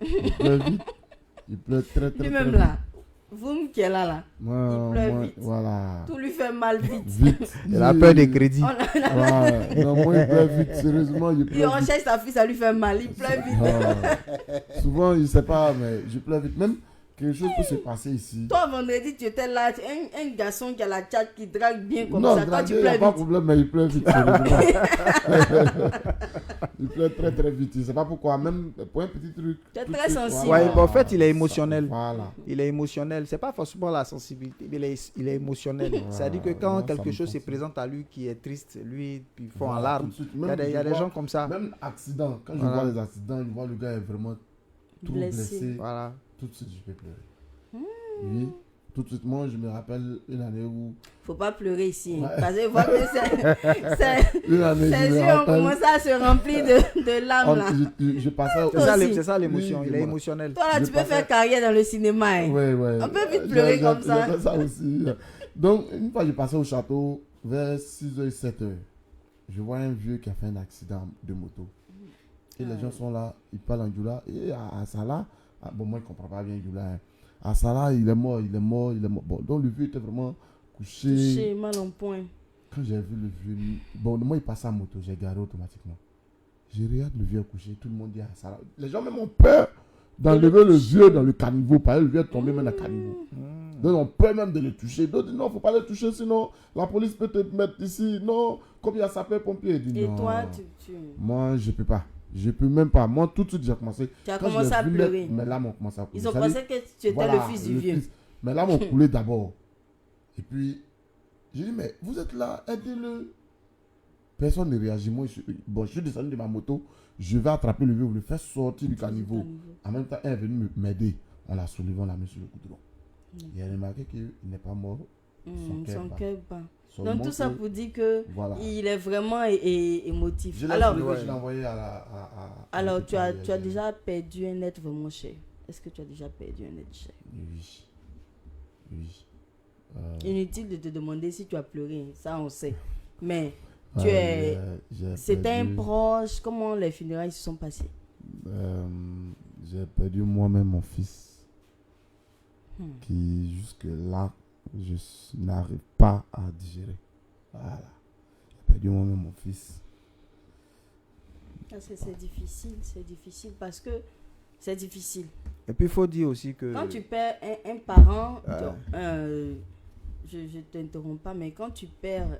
[SPEAKER 2] Je pleure vite. Je pleure très, très,
[SPEAKER 1] Lui-même
[SPEAKER 2] très
[SPEAKER 1] là, vous qui est là,
[SPEAKER 2] Moi,
[SPEAKER 1] il pleure
[SPEAKER 2] moi,
[SPEAKER 1] vite.
[SPEAKER 2] voilà.
[SPEAKER 1] Tout lui fait mal vite.
[SPEAKER 2] Vite.
[SPEAKER 3] Il a peur des crédits.
[SPEAKER 2] Voilà. Non, moi, je pleure vite. Sérieusement, je
[SPEAKER 1] Il
[SPEAKER 2] pleure vite.
[SPEAKER 1] recherche sa fille, ça lui fait mal. Il pleure vite.
[SPEAKER 2] Souvent, je ne sais pas, mais je pleure vite. Même quelque chose peut se passer ici.
[SPEAKER 1] Toi, vendredi, tu étais là, un garçon qui a la tchat qui drague bien comme
[SPEAKER 2] Non,
[SPEAKER 1] ça. Toi, tu
[SPEAKER 2] il n'y a
[SPEAKER 1] pleures
[SPEAKER 2] pas de
[SPEAKER 1] vite.
[SPEAKER 2] problème, mais il pleure vite. Sérieusement. Il pleure très, très vite. Je ne sais pas pourquoi. Même pour un petit truc.
[SPEAKER 1] Tu es
[SPEAKER 2] tout de
[SPEAKER 1] très
[SPEAKER 2] suite,
[SPEAKER 1] sensible.
[SPEAKER 3] Ouais, en fait, il est émotionnel.
[SPEAKER 2] Voilà.
[SPEAKER 3] Il est émotionnel. C'est pas forcément la sensibilité, mais il est émotionnel. C'est-à-dire que quand
[SPEAKER 2] moi, ça
[SPEAKER 3] quelque
[SPEAKER 2] me
[SPEAKER 3] chose se
[SPEAKER 2] fatigue.
[SPEAKER 3] présente à lui qui est triste, lui, il fond en
[SPEAKER 2] Voilà,
[SPEAKER 3] larmes.
[SPEAKER 2] tout de suite.
[SPEAKER 3] Il y a
[SPEAKER 2] Même,
[SPEAKER 3] des
[SPEAKER 2] je vois-
[SPEAKER 3] gens comme ça.
[SPEAKER 2] Même accident. Quand je
[SPEAKER 3] Voilà.
[SPEAKER 2] vois les accidents, je vois le gars est vraiment trop blessé.
[SPEAKER 3] Voilà.
[SPEAKER 2] Tout de suite, je peux pleurer. Oui. Tout de suite, moi, je me rappelle une année où.
[SPEAKER 1] Faut pas pleurer ici.
[SPEAKER 2] Ouais.
[SPEAKER 1] Parce que voir que
[SPEAKER 2] Une année,
[SPEAKER 1] ses
[SPEAKER 2] je me
[SPEAKER 1] yeux ont
[SPEAKER 2] rappelle.
[SPEAKER 1] commencé à se remplir de larmes là.
[SPEAKER 2] Je passais au.
[SPEAKER 1] aussi.
[SPEAKER 3] C'est ça l'émotion.
[SPEAKER 2] Oui,
[SPEAKER 3] Il est
[SPEAKER 2] moi.
[SPEAKER 3] émotionnel.
[SPEAKER 1] Toi là,
[SPEAKER 2] Je
[SPEAKER 1] tu peux
[SPEAKER 2] passais-
[SPEAKER 1] faire carrière dans le cinéma. Hein.
[SPEAKER 2] Ouais, ouais.
[SPEAKER 1] On peut vite pleurer comme ça.
[SPEAKER 2] J'ai fait ça aussi. Donc, une fois, je passais au château vers 6h, 7h. Je vois un vieux qui a fait un accident de moto. Et les gens sont là, ils parlent en Djoula. Et à Salah, bon, moi, je ne comprends pas bien Djoula. Hein. À Salah, il est mort. Bon, donc, le vieux était vraiment couché.
[SPEAKER 1] Touché, mal en point.
[SPEAKER 2] Quand j'ai vu le vieux, bon, moi, il passait en moto, j'ai garé automatiquement. Je regarde le vieux couché, tout le monde dit ah, ça. Les gens même ont peur d'enlever le vieux dans le caniveau, parce que le vieux est tombé même dans le caniveau. D'autres ont peur même de le toucher. D'autres disent non, il ne faut pas le toucher, sinon la police peut te mettre ici. Non, comme il y a sapeur-pompier.
[SPEAKER 1] Et
[SPEAKER 2] non.
[SPEAKER 1] toi,
[SPEAKER 2] Moi, je ne peux pas. Je ne peux même pas. Moi, tout de suite, j'ai commencé.
[SPEAKER 1] Tu as commencé à pleurer.
[SPEAKER 2] Mes larmes ont commencé à couler.
[SPEAKER 1] Ils ont pensé que tu étais le fils du vieux.
[SPEAKER 2] Mes larmes ont coulé d'abord. Et puis, j'ai dit, mais vous êtes là, aidez-le. Personne ne réagit. Moi, je suis descendu de ma moto. Je vais attraper le vieux, le faire sortir du caniveau. En même temps, elle est venue m'aider. On l'a soulevé, on l'a mis sur le goudron. Il a remarqué qu'il n'est pas mort.
[SPEAKER 1] Son cœur bat.
[SPEAKER 2] Son
[SPEAKER 1] Donc tout ça pour dire que
[SPEAKER 2] voilà.
[SPEAKER 1] Il est vraiment émotif.
[SPEAKER 2] Je l'ai envoyé à
[SPEAKER 1] alors tu as déjà perdu un être vraiment cher. Est-ce que tu as déjà perdu un être cher?
[SPEAKER 2] Oui.
[SPEAKER 1] Inutile de te demander si tu as pleuré, ça on sait. Mais c'était un proche. Comment les funérailles se sont passées?
[SPEAKER 2] J'ai perdu moi-même mon fils. Qui jusque-là, je n'arrive pas à digérer. Voilà. J'ai perdu moi-même mon fils.
[SPEAKER 1] Parce que c'est difficile parce que c'est difficile.
[SPEAKER 3] Et puis il faut dire aussi que...
[SPEAKER 1] Quand tu perds un parent, je t'interromps pas, mais quand tu perds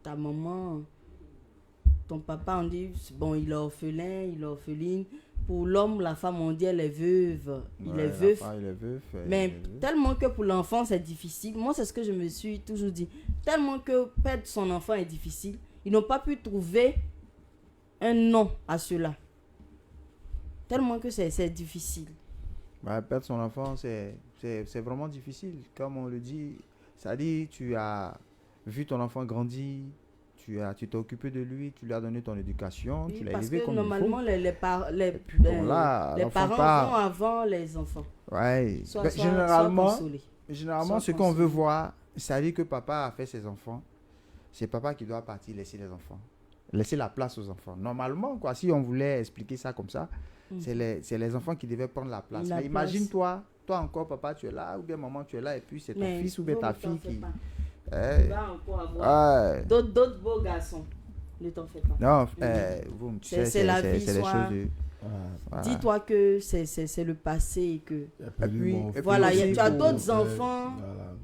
[SPEAKER 1] ta maman, ton papa, on dit, bon, il est orphelin, il est orpheline. Pour l'homme, la femme, on dit, elle est veuve. Il est veuf. Mais tellement que pour l'enfant, c'est difficile. Moi, c'est ce que je me suis toujours dit. Tellement que perdre son enfant est difficile. Ils n'ont pas pu trouver un nom à cela. Tellement que c'est difficile.
[SPEAKER 3] Perdre son enfant, c'est vraiment difficile. Comme on le dit, ça dit, tu as vu ton enfant grandir. Tu t'es occupé de lui, tu lui as donné ton éducation, tu l'as élevé comme il faut. Parce que normalement, les
[SPEAKER 1] parents vont avant les enfants.
[SPEAKER 3] Ouais. Généralement, ce qu'on veut voir, ça dit que papa a fait ses enfants. C'est papa qui doit partir laisser les enfants. Laisser la place aux enfants. Normalement, quoi, si on voulait expliquer ça comme ça, c'est les enfants qui devaient prendre la place. Mais imagine-toi, toi encore, papa, tu es là, ou bien maman, tu es là, et puis c'est ton fils ou bien ta fille qui...
[SPEAKER 1] Tu vas encore avoir d'autres beaux garçons. Ne t'en fais pas.
[SPEAKER 3] Non,
[SPEAKER 1] c'est la vie.
[SPEAKER 3] C'est les choses de...
[SPEAKER 1] Dis-toi que c'est le passé et que...
[SPEAKER 3] Et puis
[SPEAKER 1] voilà, tu as d'autres enfants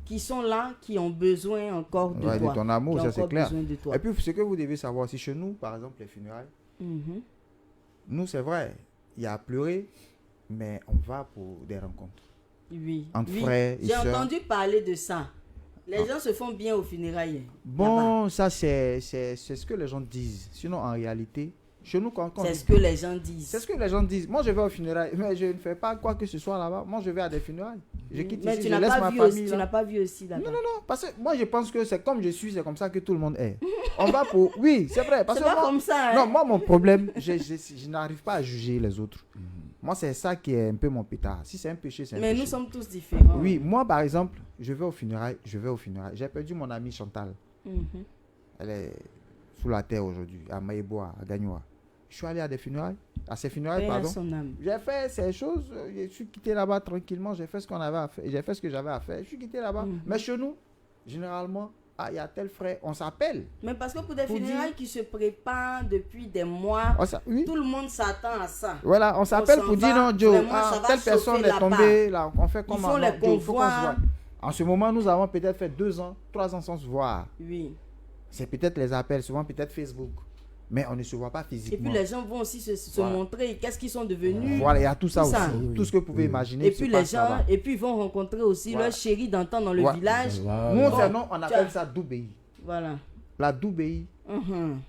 [SPEAKER 1] qui sont là, qui ont besoin encore de toi.
[SPEAKER 3] De ton amour, ça c'est clair.
[SPEAKER 1] Et
[SPEAKER 3] puis ce que vous devez savoir, si chez nous, par exemple, les funérailles, nous c'est vrai, il y a à pleurer, mais on va pour des rencontres.
[SPEAKER 1] Oui.
[SPEAKER 3] Entre frères et sœurs.
[SPEAKER 1] J'ai entendu parler de ça. Les gens se font bien aux funérailles.
[SPEAKER 3] Bon, ça c'est ce que les gens disent. Sinon, en réalité, chez nous, quand
[SPEAKER 1] c'est ce que les gens disent.
[SPEAKER 3] C'est ce que les gens disent. Moi, je vais aux funérailles, mais je ne fais pas quoi que ce soit là-bas. Moi, je vais à des funérailles. Je quitte ici, je laisse ma famille.
[SPEAKER 1] Tu n'as pas vu aussi là-bas.
[SPEAKER 3] Non. Parce que moi, je pense que c'est comme je suis, c'est comme ça que tout le monde est. On va pour... Oui, c'est vrai. Parce
[SPEAKER 1] c'est
[SPEAKER 3] que
[SPEAKER 1] pas
[SPEAKER 3] moi...
[SPEAKER 1] comme ça. Hein?
[SPEAKER 3] Non, moi, mon problème, je n'arrive pas à juger les autres. Moi, c'est ça qui est un peu mon pétard. Si c'est un péché, c'est un péché.
[SPEAKER 1] Mais nous sommes tous différents.
[SPEAKER 3] Oui, moi, par exemple, je vais aux funérailles. J'ai perdu mon amie Chantal. Elle est sous la terre aujourd'hui, à Maïboa, à Gagnoa. Je suis allé à ses funérailles, pardon. J'ai fait ces choses. Je suis quitté là-bas tranquillement. J'ai fait ce qu'on avait à faire. J'ai fait ce que j'avais à faire. Je suis quitté là-bas. Mais chez nous, généralement, il y a tel frère, on s'appelle.
[SPEAKER 1] Mais parce que pour des funérailles qui se préparent depuis des mois, tout le monde s'attend à ça.
[SPEAKER 3] Voilà, on s'appelle pour dire non, Joe, telle personne est tombée, là, on fait comment?
[SPEAKER 1] Ils font les convois.
[SPEAKER 3] En ce moment, nous avons peut-être fait 2 ans, 3 ans sans se voir.
[SPEAKER 1] Oui.
[SPEAKER 3] C'est peut-être les appels, souvent peut-être Facebook. Mais on ne se voit pas physiquement.
[SPEAKER 1] Et puis les gens vont aussi se montrer qu'est-ce qu'ils sont devenus.
[SPEAKER 3] Voilà, il y a tout ça aussi. Tout ce que vous pouvez imaginer.
[SPEAKER 1] Et puis les gens, et puis ils vont rencontrer aussi leur chéri d'antan dans le village.
[SPEAKER 3] Nous, on appelle ça Doubéi.
[SPEAKER 1] Voilà.
[SPEAKER 3] La Doubéi,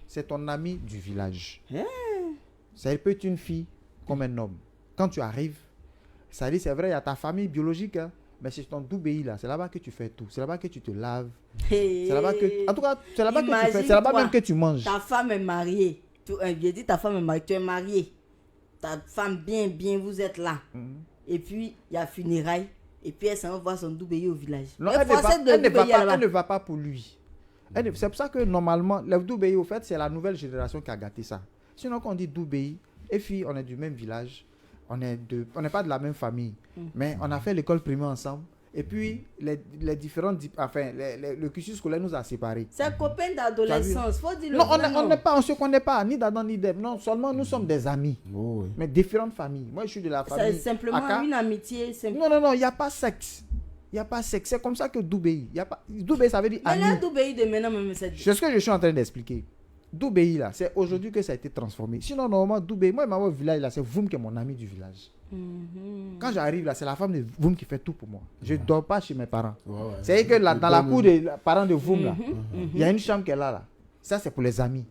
[SPEAKER 3] c'est ton ami du village. Ça peut être une fille comme un homme. Quand tu arrives, ça dit, c'est vrai, il y a ta famille biologique, hein, mais c'est ton Doubéi là. C'est là-bas que tu fais tout. C'est là-bas que tu te laves. C'est là-bas que, en tout cas, c'est là-bas que tu fais. C'est là-bas même que tu manges.
[SPEAKER 1] Ta femme est mariée. J'ai dit ta femme est mariée. Tu es marié. Ta femme bien, vous êtes là. Et puis il y a funérailles. Et puis elle s'en va voir son Doubéi au village.
[SPEAKER 3] Non, elle ne va pas pour lui. C'est pour ça que normalement, le Doubéi, au fait, c'est la nouvelle génération qui a gâté ça. Sinon, quand on dit Doubéi, et puis on est du même village, on n'est pas de la même famille, mais on a fait l'école primaire ensemble. Et puis, les différentes... Enfin, le cursus scolaire nous a séparés.
[SPEAKER 1] C'est copain d'adolescence, faut dire le
[SPEAKER 3] Non,
[SPEAKER 1] vrai nom.
[SPEAKER 3] on ne se connaît pas, ni d'Adam ni d'Ève. Non, seulement nous sommes des amis.
[SPEAKER 2] Oh, oui.
[SPEAKER 3] Mais différentes familles. Moi, je suis de la
[SPEAKER 1] C'est
[SPEAKER 3] famille...
[SPEAKER 1] simplement
[SPEAKER 3] Aka.
[SPEAKER 1] une amitié.
[SPEAKER 3] Non, il n'y a pas sexe. Il n'y a pas sexe. C'est comme ça que Doubéi. Doubéi, ça veut dire
[SPEAKER 1] Mais
[SPEAKER 3] ami.
[SPEAKER 1] là, Doubéi de maintenant, même c'est...
[SPEAKER 3] C'est ce que je suis en train d'expliquer. Doubéi, là, c'est aujourd'hui que ça a été transformé. Sinon, normalement, Doubéi, moi, au village, là, c'est Voum qui est mon ami du village. Quand j'arrive là, c'est la femme de Voum qui fait tout pour moi. Je ne dors pas chez mes parents.
[SPEAKER 2] Ouais, ouais.
[SPEAKER 3] C'est que là, dans la cour des parents de Voum, là,
[SPEAKER 1] Mhm.
[SPEAKER 3] il y a une chambre qui est là. Ça, c'est pour les amis.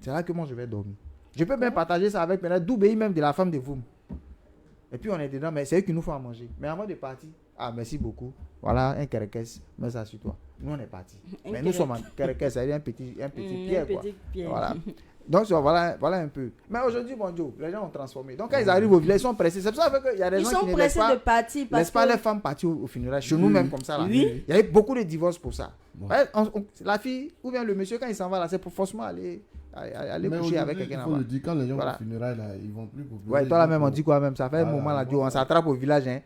[SPEAKER 3] C'est là que moi, je vais dormir. Je peux même partager ça avec maintenant Doubéi, même de la femme de Voum. Et puis, on est dedans, mais c'est eux qui nous font à manger. Mais avant de partir, merci beaucoup. Voilà, un kerekes, mets ça sur toi. Nous, on est partis. Mais nous sommes en kerekes, c'est un petit pierre, quoi. Voilà. Donc, voilà un peu. Mais aujourd'hui, bon Dieu, les gens ont transformé. Donc, quand ils arrivent au village, ils sont pressés. C'est pour ça qu'il y a des
[SPEAKER 1] Ils
[SPEAKER 3] gens
[SPEAKER 1] sont
[SPEAKER 3] qui ne laissent
[SPEAKER 1] pressés de
[SPEAKER 3] pas,
[SPEAKER 1] partir parce
[SPEAKER 3] laissent pas
[SPEAKER 1] que...
[SPEAKER 3] les femmes partir au funérailles. Chez nous-mêmes, comme ça. Là.
[SPEAKER 1] Oui.
[SPEAKER 3] Il y a eu beaucoup de divorces pour ça.
[SPEAKER 2] Ouais.
[SPEAKER 3] Ouais, la fille, ou bien le monsieur, quand il s'en va là, c'est pour forcément aller
[SPEAKER 2] Mais
[SPEAKER 3] coucher avec
[SPEAKER 2] aujourd'hui,
[SPEAKER 3] quelqu'un
[SPEAKER 2] il faut
[SPEAKER 3] là-bas.
[SPEAKER 2] le dire, quand les gens
[SPEAKER 3] Voilà.
[SPEAKER 2] vont au funérail, là, ils vont plus pour
[SPEAKER 3] Ouais, toi là-même, on dit quoi même? Ça fait un
[SPEAKER 2] Voilà,
[SPEAKER 3] moment là,
[SPEAKER 2] voilà.
[SPEAKER 3] on s'attrape au village. Hein.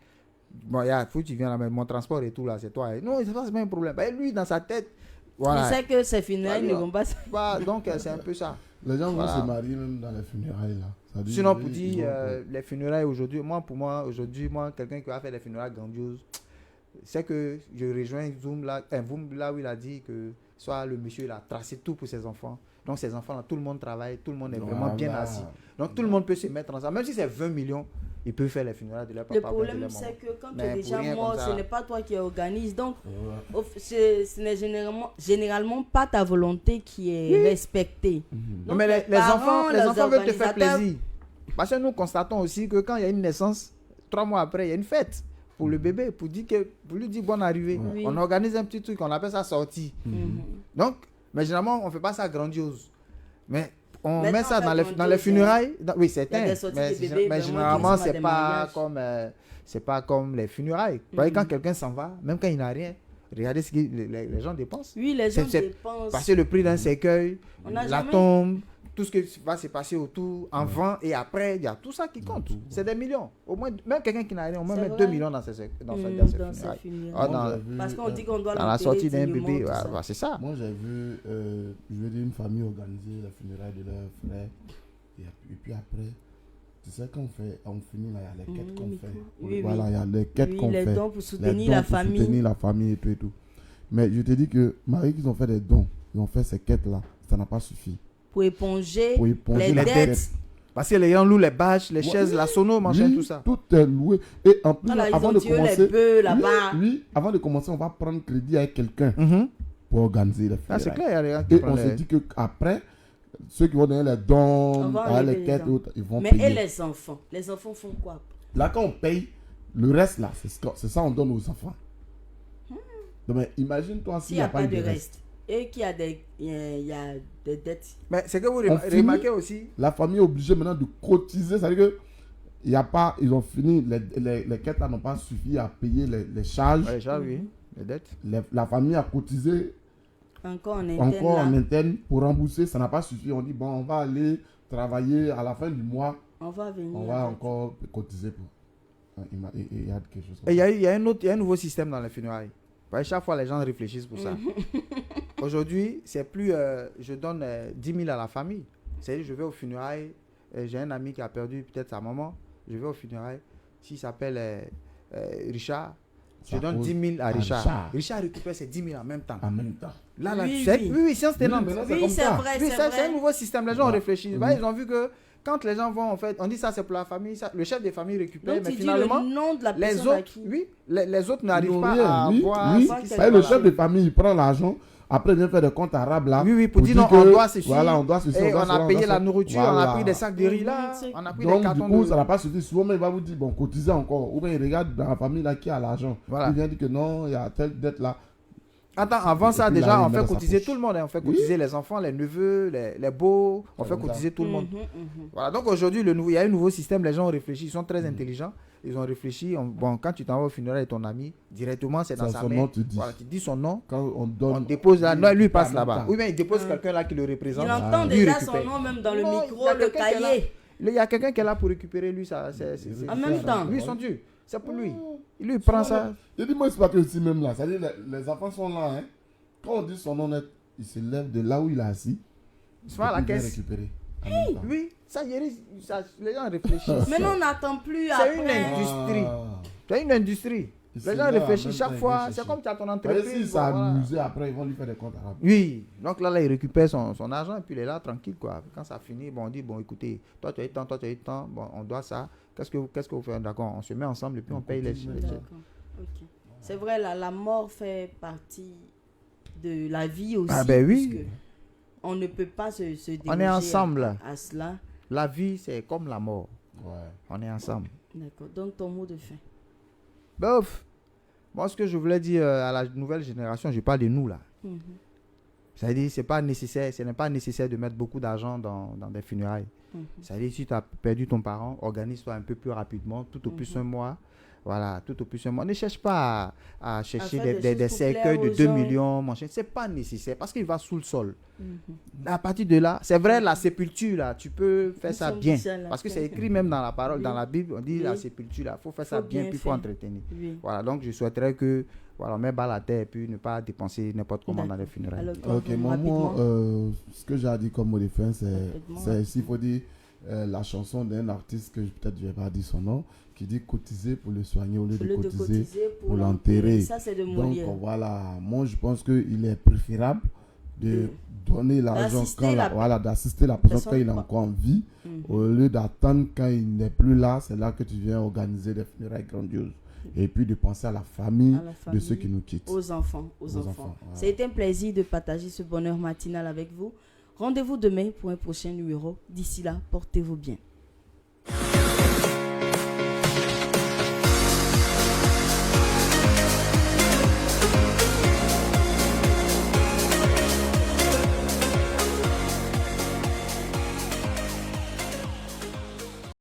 [SPEAKER 3] Bon, faut que tu viennes là, mon transport et tout là, c'est toi. Hein. Non, c'est pas un problème. Ben, lui, dans sa tête, voilà.
[SPEAKER 1] Il sait que ces funérailles ne vont pas...
[SPEAKER 3] Donc, c'est un peu ça.
[SPEAKER 2] Les gens vont
[SPEAKER 3] Voilà.
[SPEAKER 2] se marier même dans les funérailles, là. Ça dit,
[SPEAKER 3] Sinon,
[SPEAKER 2] ils-
[SPEAKER 3] pour
[SPEAKER 2] ils
[SPEAKER 3] dire
[SPEAKER 2] vont
[SPEAKER 3] les funérailles aujourd'hui, pour moi, quelqu'un qui va faire des funérailles grandioses, c'est que je rejoins Voum là où il a dit que soit le monsieur, il a tracé tout pour ses enfants. Donc, ses enfants, là, tout le monde travaille, tout le monde est vraiment bien
[SPEAKER 2] Voilà.
[SPEAKER 3] assis. Donc, tout le monde peut se mettre ensemble. Même si c'est 20 millions, ils peuvent faire les funérailles de leur
[SPEAKER 1] Le
[SPEAKER 3] papa ou de
[SPEAKER 1] problème,
[SPEAKER 3] leur maman.
[SPEAKER 1] c'est que quand tu
[SPEAKER 3] Mais
[SPEAKER 1] es
[SPEAKER 3] pour
[SPEAKER 1] déjà
[SPEAKER 3] rien
[SPEAKER 1] mort,
[SPEAKER 3] comme ça.
[SPEAKER 1] ce n'est pas toi qui organise. Donc,
[SPEAKER 2] Ouais.
[SPEAKER 1] ce n'est généralement pas ta volonté qui est respectée.
[SPEAKER 2] Mhm.
[SPEAKER 3] Non,
[SPEAKER 1] Donc,
[SPEAKER 3] mais les
[SPEAKER 1] parents,
[SPEAKER 3] enfants veulent te faire
[SPEAKER 1] organisateurs-
[SPEAKER 3] plaisir. Parce que nous constatons aussi que quand il y a une naissance, 3 mois après, il y a une fête pour le bébé, pour lui dire bonne arrivée.
[SPEAKER 1] Oui.
[SPEAKER 3] On organise un petit truc, on appelle ça sortie.
[SPEAKER 1] Mhm.
[SPEAKER 3] Donc, mais généralement, on ne fait pas ça grandiose. Mais on
[SPEAKER 1] Maintenant,
[SPEAKER 3] met ça
[SPEAKER 1] on fait
[SPEAKER 3] dans les
[SPEAKER 1] grandiose,
[SPEAKER 3] funérailles. Oui, c'est
[SPEAKER 1] Il y a
[SPEAKER 3] un.
[SPEAKER 1] des sorties
[SPEAKER 3] Mais,
[SPEAKER 1] de bébés,
[SPEAKER 3] mais
[SPEAKER 1] vraiment,
[SPEAKER 3] généralement,
[SPEAKER 1] qui sont à des
[SPEAKER 3] c'est pas comme les funérailles. Vous voyez,
[SPEAKER 1] Mhm.
[SPEAKER 3] quand quelqu'un s'en va, même quand il n'a rien, regardez ce que les gens dépensent.
[SPEAKER 1] Oui, les gens
[SPEAKER 3] C'est-
[SPEAKER 1] dépensent.
[SPEAKER 3] Passer le prix d'un cercueil,
[SPEAKER 1] On n'a
[SPEAKER 3] la
[SPEAKER 1] jamais-
[SPEAKER 3] tombe, tout ce qui va se passer autour, avant et après, il y a tout ça qui compte. C'est des millions. Au moins, même quelqu'un qui n'a rien, au moins
[SPEAKER 1] C'est
[SPEAKER 3] mettre
[SPEAKER 1] vrai.
[SPEAKER 3] 2 millions dans ses
[SPEAKER 1] Dans
[SPEAKER 3] funérailles.
[SPEAKER 1] ces funérailles.
[SPEAKER 3] Ah, dans-
[SPEAKER 2] Moi, j'ai vu,
[SPEAKER 1] Parce qu'on dit qu'on doit
[SPEAKER 3] Dans la
[SPEAKER 1] l'enterrer
[SPEAKER 3] sortie d'un
[SPEAKER 1] dignement,
[SPEAKER 3] bébé,
[SPEAKER 1] tout
[SPEAKER 3] ouais,
[SPEAKER 1] ça.
[SPEAKER 3] ouais, c'est ça.
[SPEAKER 2] Moi, j'ai vu, je veux dire, une famille organiser les funérailles de leur frère. Et puis après, tu sais, quand on finit, là, il y a les quêtes qu'on
[SPEAKER 1] oui,
[SPEAKER 2] fait.
[SPEAKER 1] oui,
[SPEAKER 2] Voilà,
[SPEAKER 1] oui.
[SPEAKER 2] il y a les quêtes
[SPEAKER 1] Oui,
[SPEAKER 2] qu'on
[SPEAKER 1] les
[SPEAKER 2] fait.
[SPEAKER 1] dons pour
[SPEAKER 2] Les
[SPEAKER 1] soutenir
[SPEAKER 2] dons
[SPEAKER 1] la
[SPEAKER 2] pour
[SPEAKER 1] famille.
[SPEAKER 2] soutenir la famille et tout et tout. Mais je te dis que, malgré qu'ils ont fait des dons, ils ont fait ces quêtes-là, ça n'a pas suffi.
[SPEAKER 1] Pour éponger
[SPEAKER 2] Pour éponger
[SPEAKER 1] les
[SPEAKER 2] les
[SPEAKER 1] dettes.
[SPEAKER 3] Parce que les gens louent les bâches, les
[SPEAKER 2] Ouais.
[SPEAKER 3] chaises, la sono, machin,
[SPEAKER 2] Oui,
[SPEAKER 3] tout ça.
[SPEAKER 2] Tout est loué. Et en plus,
[SPEAKER 1] Voilà, ils
[SPEAKER 2] avant
[SPEAKER 1] ont
[SPEAKER 2] de
[SPEAKER 1] tué les
[SPEAKER 2] commencer,
[SPEAKER 1] bœufs là-bas.
[SPEAKER 2] oui, avant de commencer, on va prendre crédit avec quelqu'un
[SPEAKER 3] Mhm.
[SPEAKER 2] pour organiser les
[SPEAKER 3] Ah, c'est
[SPEAKER 2] funérailles.
[SPEAKER 3] clair, il y a des gens qui
[SPEAKER 2] Et
[SPEAKER 3] prennent
[SPEAKER 2] on se
[SPEAKER 3] les-
[SPEAKER 2] dit qu'après, ceux qui vont donner les
[SPEAKER 1] On
[SPEAKER 2] dons,
[SPEAKER 1] va
[SPEAKER 2] les
[SPEAKER 1] enlever les
[SPEAKER 2] quêtes,
[SPEAKER 1] dons.
[SPEAKER 2] autres, ils vont
[SPEAKER 1] Mais
[SPEAKER 2] payer.
[SPEAKER 1] et les enfants? Les enfants font quoi?
[SPEAKER 2] Là, quand on paye, le reste, là, c'est ça on donne aux enfants. Donc, mais imagine-toi s'il
[SPEAKER 1] S'il
[SPEAKER 2] n'y a pas
[SPEAKER 1] de
[SPEAKER 2] de reste.
[SPEAKER 1] reste. Et qu'il y a il y a des dettes.
[SPEAKER 3] Mais c'est que vous
[SPEAKER 2] On finit.
[SPEAKER 3] remarquez aussi,
[SPEAKER 2] La famille est obligée maintenant de cotiser. C'est-à-dire que il y a pas, ils ont fini, les quêtes là n'ont pas suffi à payer les charges.
[SPEAKER 3] ouais, déjà, oui, les dettes.
[SPEAKER 2] La famille a cotisé
[SPEAKER 1] Encore en interne
[SPEAKER 2] encore en
[SPEAKER 1] là.
[SPEAKER 2] interne pour rembourser. Ça n'a pas suffi. On dit, bon, on va aller travailler à la fin du mois.
[SPEAKER 1] On va venir.
[SPEAKER 2] On va
[SPEAKER 1] avec.
[SPEAKER 2] encore cotiser pour. Il y a quelque chose comme
[SPEAKER 3] Et il y
[SPEAKER 2] ça.
[SPEAKER 3] a, il y a un nouveau système dans les funérailles. Parce que chaque fois, les gens réfléchissent pour ça. Aujourd'hui, c'est plus je donne 10 000 à la famille. C'est-à-dire, je vais aux funérailles. J'ai un ami qui a perdu peut-être sa maman. Je vais aux funérailles. S'il s'appelle Richard, je
[SPEAKER 2] Ça
[SPEAKER 3] donne
[SPEAKER 2] pose
[SPEAKER 3] 10 000 à
[SPEAKER 2] à
[SPEAKER 3] Richard.
[SPEAKER 2] Richard.
[SPEAKER 3] Richard récupère ses 10 000 en même temps.
[SPEAKER 2] En même temps.
[SPEAKER 3] Là,
[SPEAKER 1] Oui,
[SPEAKER 3] c'est
[SPEAKER 1] oui.
[SPEAKER 3] oui, science tenante.
[SPEAKER 2] Oui, mais là,
[SPEAKER 1] Oui,
[SPEAKER 2] comme
[SPEAKER 1] c'est
[SPEAKER 2] ça.
[SPEAKER 1] vrai,
[SPEAKER 3] Oui,
[SPEAKER 1] c'est
[SPEAKER 3] c'est un
[SPEAKER 1] vrai.
[SPEAKER 3] nouveau système. Les gens ont
[SPEAKER 2] Ouais.
[SPEAKER 3] réfléchi.
[SPEAKER 2] Oui.
[SPEAKER 3] Bah, ils ont vu que quand les gens vont, en fait, on dit ça c'est pour la famille, ça, le chef des familles récupère,
[SPEAKER 1] Donc
[SPEAKER 3] mais
[SPEAKER 1] tu dis
[SPEAKER 3] finalement,
[SPEAKER 1] le nom de la
[SPEAKER 3] les
[SPEAKER 1] personne à
[SPEAKER 3] autres,
[SPEAKER 1] qui.
[SPEAKER 3] oui, les autres n'arrivent
[SPEAKER 2] Ils n'ont
[SPEAKER 3] pas
[SPEAKER 2] rien,
[SPEAKER 3] à
[SPEAKER 2] oui,
[SPEAKER 3] voir
[SPEAKER 2] oui.
[SPEAKER 3] ce qui se
[SPEAKER 2] Et le
[SPEAKER 3] passe.
[SPEAKER 2] chef de famille, il prend l'argent, après il vient faire des comptes arabes là.
[SPEAKER 3] Oui, oui, pour dire non, on doit ceci.
[SPEAKER 2] Voilà, on doit ceci.
[SPEAKER 3] Et
[SPEAKER 2] doit
[SPEAKER 3] on
[SPEAKER 2] cela,
[SPEAKER 3] a payé
[SPEAKER 2] doit
[SPEAKER 3] la
[SPEAKER 2] ça.
[SPEAKER 3] nourriture, on
[SPEAKER 2] Voilà.
[SPEAKER 3] a pris des sacs de riz là,
[SPEAKER 1] Mhm,
[SPEAKER 3] on a pris des
[SPEAKER 2] Donc, du
[SPEAKER 3] cartons
[SPEAKER 2] coup,
[SPEAKER 3] de...
[SPEAKER 2] ça n'a pas suffi. Souvent, il va vous dire, bon, cotisez encore. Ou bien il regarde dans la famille là qui a l'argent.
[SPEAKER 3] Voilà.
[SPEAKER 2] Il vient dire que non, il y a telle dette là.
[SPEAKER 3] Attends, avant ça,
[SPEAKER 2] Et puis,
[SPEAKER 3] déjà,
[SPEAKER 2] là, il
[SPEAKER 3] on
[SPEAKER 2] met
[SPEAKER 3] fait
[SPEAKER 2] dans sa
[SPEAKER 3] cotiser
[SPEAKER 2] poche.
[SPEAKER 3] tout le monde. Hein. On fait
[SPEAKER 2] Oui.
[SPEAKER 3] cotiser les enfants, les neveux, les beaux. On fait
[SPEAKER 2] Comme ça.
[SPEAKER 3] cotiser tout le monde.
[SPEAKER 1] Mhm, mhm.
[SPEAKER 3] Voilà, donc aujourd'hui, il y a un nouveau système. Les gens ont réfléchi, ils sont très intelligents. Ils ont réfléchi. Bon, quand tu t'en vas au funérailles de ton ami, directement, c'est dans
[SPEAKER 2] C'est
[SPEAKER 3] sa
[SPEAKER 2] son
[SPEAKER 3] main.
[SPEAKER 2] nom, tu dis.
[SPEAKER 3] Voilà, tu dis son nom.
[SPEAKER 2] Quand on donne.
[SPEAKER 3] On dépose là. Non, lui, il passe
[SPEAKER 2] en même
[SPEAKER 3] là-bas.
[SPEAKER 2] temps.
[SPEAKER 3] Oui, mais il dépose quelqu'un là qui le représente.
[SPEAKER 1] Il entend
[SPEAKER 3] Lui, il
[SPEAKER 1] déjà son
[SPEAKER 3] récupère.
[SPEAKER 1] nom même dans le
[SPEAKER 3] Non,
[SPEAKER 1] micro,
[SPEAKER 3] il y a
[SPEAKER 1] le
[SPEAKER 3] quelqu'un qui est là.
[SPEAKER 1] cahier.
[SPEAKER 3] Il y a quelqu'un qui est là pour récupérer lui. Ça,
[SPEAKER 1] En même temps.
[SPEAKER 3] Oui, ils sont durs. C'est pour lui. Il lui prend ça.
[SPEAKER 2] Je dis, moi, c'est pas que aussi même là. C'est-à-dire, les enfants sont là. Hein. Quand on dit son nom net, il se lève de là où il est assis.
[SPEAKER 3] Il se fait à la caisse.
[SPEAKER 2] Récupérer.
[SPEAKER 3] Oui, les gens réfléchissent.
[SPEAKER 1] Maintenant, on n'attend plus
[SPEAKER 3] C'est une
[SPEAKER 1] après.
[SPEAKER 3] industrie. C'est une industrie. Les gens réfléchissent chaque fois. C'est comme tu as ton entreprise.
[SPEAKER 2] Si ça amusé, après, ils vont lui faire des comptes arabes.
[SPEAKER 3] Oui, donc là, il récupère son argent et puis il est là tranquille, quoi. Quand ça finit, bon, on dit, bon, écoutez, toi tu as eu tant, toi tu as eu tant, bon, on doit ça. Qu'est-ce que vous faites? D'accord, on se met ensemble et puis on paye les chèques.
[SPEAKER 1] D'accord. Ok. C'est vrai, la mort fait partie de la vie aussi.
[SPEAKER 3] Ah ben oui.
[SPEAKER 1] Puisque on ne peut pas se déroger
[SPEAKER 3] On est ensemble.
[SPEAKER 1] à cela.
[SPEAKER 3] La vie, c'est comme la mort.
[SPEAKER 2] Ouais.
[SPEAKER 3] On est ensemble.
[SPEAKER 1] D'accord. Donc, ton mot de fin.
[SPEAKER 3] Bof. Moi, ce que je voulais dire à la nouvelle génération, je parle de nous, là.
[SPEAKER 1] Mhm.
[SPEAKER 3] C'est-à-dire, ce n'est pas nécessaire de mettre beaucoup d'argent dans des funérailles. C'est-à-dire, si tu as perdu ton parent, organise-toi un peu plus rapidement, tout au plus un mois. Voilà, tout au plus un mois. Ne cherche pas à chercher des cercueils de 2 millions, mon chien. Ce n'est pas nécessaire parce qu'il va sous le sol. À partir de là, c'est vrai, la sépulture, là, tu peux faire ça bien. Parce que c'est écrit même dans la parole, dans la Bible, on dit la sépulture, là, il faut faire ça bien, puis il faut entretenir.
[SPEAKER 1] Oui.
[SPEAKER 3] Voilà, donc je souhaiterais que, voilà, on met bas la terre et puis ne pas dépenser n'importe comment dans les funérailles.
[SPEAKER 1] Alors, toi,
[SPEAKER 2] Ok, moi, ce que j'ai dit comme mot de fin, c'est s'il faut dire la chanson d'un artiste que peut-être je ne vais pas dire son nom, qui dit cotiser pour le soigner au lieu de cotiser pour l'enterrer.
[SPEAKER 1] Ça, c'est de
[SPEAKER 2] Donc
[SPEAKER 1] Molière.
[SPEAKER 2] voilà, moi je pense qu'il est préférable de donner l'argent d'assister la personne quand il est encore en vie, au lieu d'attendre quand il n'est plus là. C'est là que tu viens organiser des funérailles grandioses. Et puis de penser à la famille, de ceux qui nous quittent.
[SPEAKER 1] Aux enfants.
[SPEAKER 2] Voilà.
[SPEAKER 1] C'est un plaisir de partager ce bonheur matinal avec vous. Rendez-vous demain pour un prochain numéro. D'ici là, portez-vous bien.